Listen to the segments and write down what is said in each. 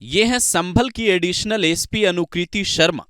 ये है संभल की एडिशनल एसपी अनुकृति शर्मा,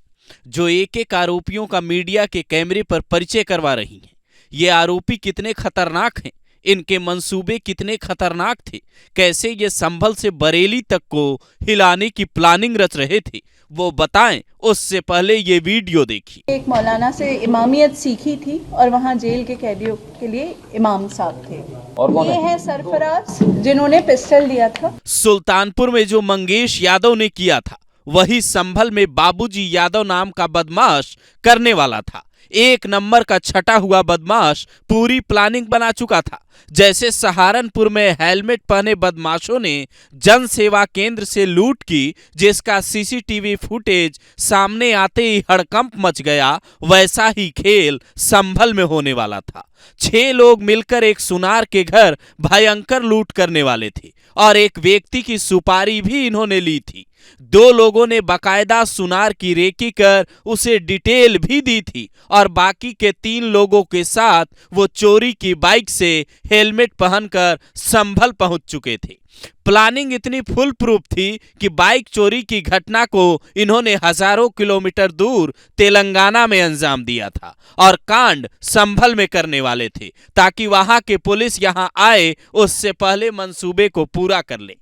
जो एक एक आरोपियों का मीडिया के कैमरे पर परिचय करवा रही हैं। ये आरोपी कितने खतरनाक हैं, इनके मंसूबे कितने खतरनाक थे, कैसे ये संभल से बरेली तक को हिलाने की प्लानिंग रच रहे थे, वो बताएं उससे पहले ये वीडियो देखिए। एक मौलाना से इमामियत सीखी थी और वहाँ जेल के कैदियों के लिए इमाम साहब थे। और ये है सरफराज जिन्होंने पिस्टल दिया था। सुल्तानपुर में जो मंगेश यादव ने किया था, वही संभल में बाबूजी यादव नाम का बदमाश करने वाला था। एक नंबर का छटा हुआ बदमाश पूरी प्लानिंग बना चुका था। जैसे सहारनपुर में हेलमेट पहने बदमाशों ने जन सेवा केंद्र से लूट की, जिसका सीसीटीवी फुटेज सामने आते ही हड़कंप मच गया, वैसा ही खेल संभल में होने वाला था। 6 लोग मिलकर एक सुनार के घर भयंकर लूट करने वाले थे और एक व्यक्ति की सुपारी भी इन्होंने ली थी। 2 लोगों ने बकायदा सुनार की रेकी कर उसे डिटेल भी दी थी और बाकी के 3 लोगों के साथ वो चोरी की बाइक से हेलमेट पहनकर संभल पहुंच चुके थे। प्लानिंग इतनी फुल प्रूफ थी कि बाइक चोरी की घटना को इन्होंने हजारों किलोमीटर दूर तेलंगाना में अंजाम दिया था और कांड संभल में करने वाले थे, ताकि वहां के पुलिस यहां आए उससे पहले मंसूबे को पूरा कर ले।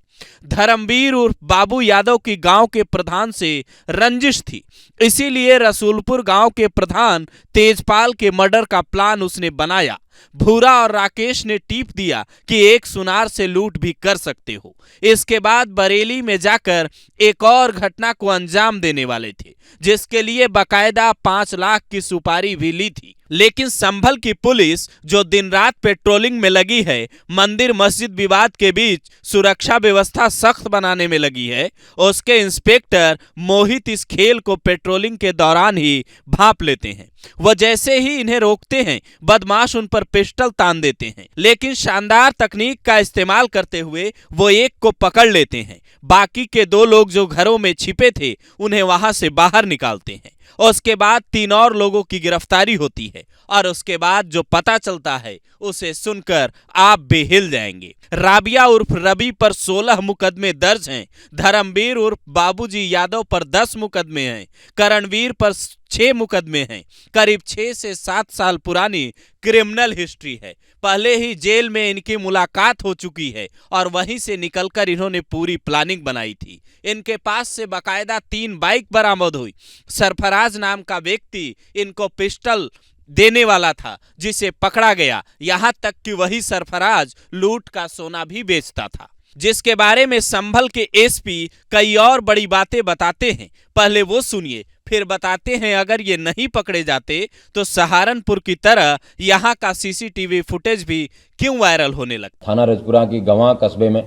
धर्मवीर उर्फ बाबू यादव की गांव के प्रधान से रंजिश थी, इसीलिए रसूलपुर गांव के प्रधान तेजपाल के मर्डर का प्लान उसने बनाया। भूरा और राकेश ने टीप दिया कि एक सुनार से लूट भी कर सकते हो। इसके बाद बरेली में जाकर एक और घटना को अंजाम देने वाले थे, जिसके लिए बकायदा 5 लाख की सुपारी भी ली थी। लेकिन संभल की पुलिस जो दिन रात पेट्रोलिंग में लगी है, मंदिर मस्जिद विवाद के बीच सुरक्षा व्यवस्था सख्त बनाने में लगी है, उसके इंस्पेक्टर मोहित इस खेल को पेट्रोलिंग के दौरान ही भांप लेते हैं। वह जैसे ही इन्हें रोकते हैं, बदमाश उन पर पिस्टल तान देते हैं, लेकिन शानदार तकनीक का इस्तेमाल करते हुए वो एक को पकड़ लेते हैं। बाकी के 2 लोग जो घरों में छिपे थे, उन्हें वहां से बाहर निकालते हैं। उसके बाद 3 और लोगों की गिरफ्तारी होती है और उसके बाद जो पता चलता है उसे सुनकर आप भी हिल जाएंगे। राबिया उर्फ रवि पर 16 मुकदमे दर्ज हैं। धर्मवीर उर्फ बाबूजी यादव पर 10 मुकदमे हैं। करणवीर पर 6 मुकदमे हैं। करीब 6 से 7 साल पुरानी क्रिमिनल हिस्ट्री है। पहले ही जेल में इनकी मुलाकात हो चुकी है और वहीं से निकलकर इन्होंने पूरी प्लानिंग बनाई थी। इनके पास से बकायदा 3 बाइक बरामद हुई। सरफराज नाम का व्यक्ति इनको पिस्टल देने वाला था, जिसे पकड़ा गया। यहां तक कि वही सरफराज लूट का सोना भी बेचता था, जिसके बारे में संभल के एसपी कई और बड़ी बातें बताते हैं। पहले वो सुनिए, फिर बताते हैं अगर ये नहीं पकड़े जाते तो सहारनपुर की तरह यहाँ का सीसीटीवी फुटेज भी क्यों वायरल होने लगा। थाना रजपुरा की गवां कस्बे में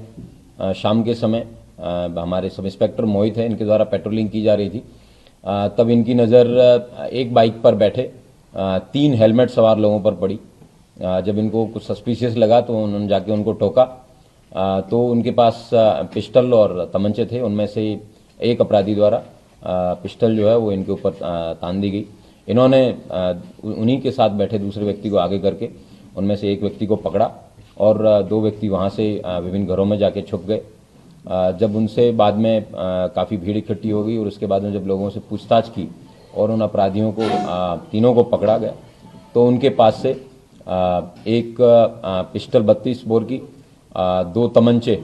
शाम के समय हमारे सब इंस्पेक्टर मोहित है, इनके द्वारा पेट्रोलिंग की जा रही थी। तब इनकी नज़र एक बाइक पर बैठे 3 हेलमेट सवार लोगों पर पड़ी। जब इनको कुछ सस्पिशियस लगा तो उन्होंने जाके उनको टोका, तो उनके पास पिस्टल और तमंचे थे। उनमें से एक अपराधी द्वारा पिस्टल जो है वो इनके ऊपर तान दी गई। इन्होंने उन्हीं के साथ बैठे दूसरे व्यक्ति को आगे करके उनमें से एक व्यक्ति को पकड़ा और 2 व्यक्ति वहाँ से विभिन्न घरों में जाके छुप गए। जब उनसे बाद में काफ़ी भीड़ इकट्ठी हो गई और उसके बाद में जब लोगों से पूछताछ की और उन अपराधियों को तीनों को पकड़ा गया, तो उनके पास से एक पिस्टल 32 बोर की, 2 तमंचे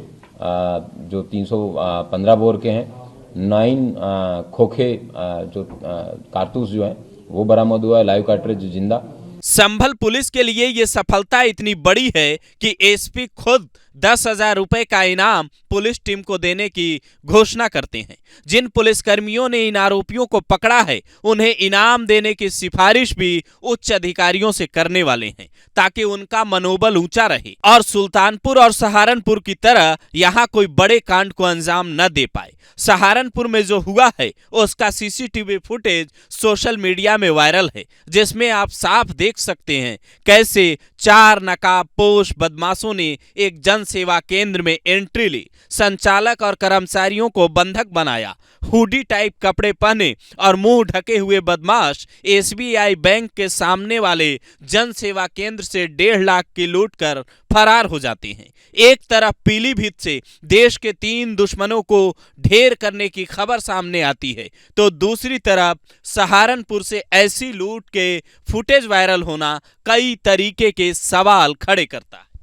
जो 315 बोर के हैं, 9 खोखे जो कारतूस जो हैं वो बरामद हुआ है, लाइव कार्ट्रिज जिंदा। संभल पुलिस के लिए ये सफलता इतनी बड़ी है कि एसपी खुद 10,000 रुपए का इनाम पुलिस टीम को देने की घोषणा करते हैं। जिन पुलिसकर्मियों ने इन आरोपियों को पकड़ा है, उन्हें इनाम देने की सिफारिश भी उच्च अधिकारियों से करने वाले हैं, ताकि उनका मनोबल ऊंचा रहे और सुल्तानपुर और सहारनपुर की तरह यहाँ कोई बड़े कांड को अंजाम न दे पाए। सहारनपुर में जो हुआ है उसका सीसीटीवी फुटेज सोशल मीडिया में वायरल है, जिसमें आप साफ देख सकते हैं कैसे 4 नकाबपोश बदमाशों ने एक जन सेवा केंद्र में एंट्री ली, संचालक और कर्मचारियों को बंधक बनाया। हुडी टाइप कपड़े पहने और मुंह ढके हुए बदमाश एसबीआई बैंक के सामने वाले जन सेवा केंद्र से 1.5 लाख की लूट कर फरार हो जाते हैं। एक तरफ पीलीभीत से देश के 3 दुश्मनों को ढेर करने की खबर सामने आती है, तो दूसरी तरफ सहारनपुर से ऐसी लूट के फुटेज वायरल होना कई तरीके के सवाल खड़े करता है।